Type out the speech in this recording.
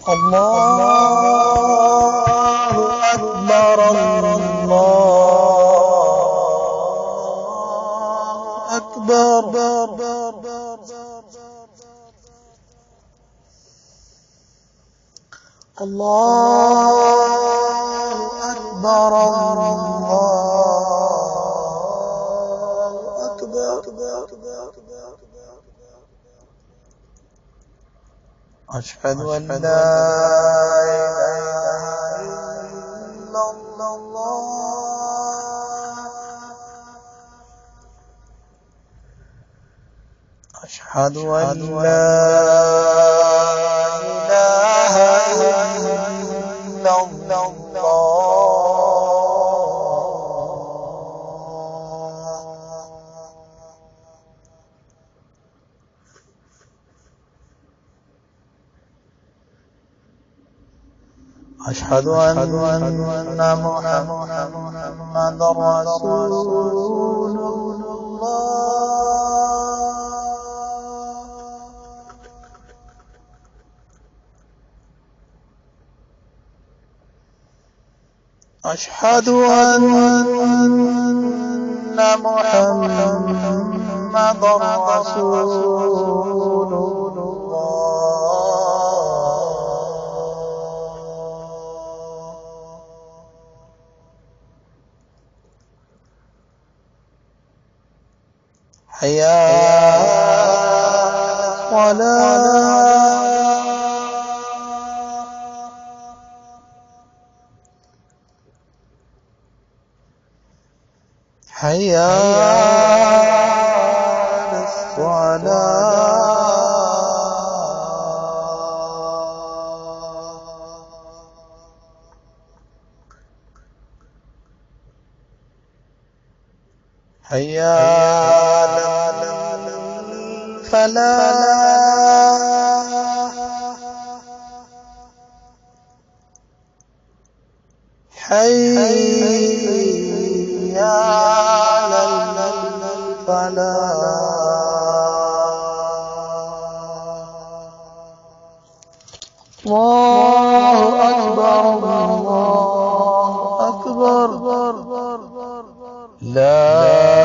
الله أكبر الله أكبر الله أكبر الله أكبر أشهد أن لا إله إلا الله أشهد أن لا إله إلا الله أشهد أن محمدا رسول الله أشهد أن محمدا رسول الله حي على الصلاة حي على الصلاة حي على الفلاح حي على الفلاح الله أكبر الله أكبر لا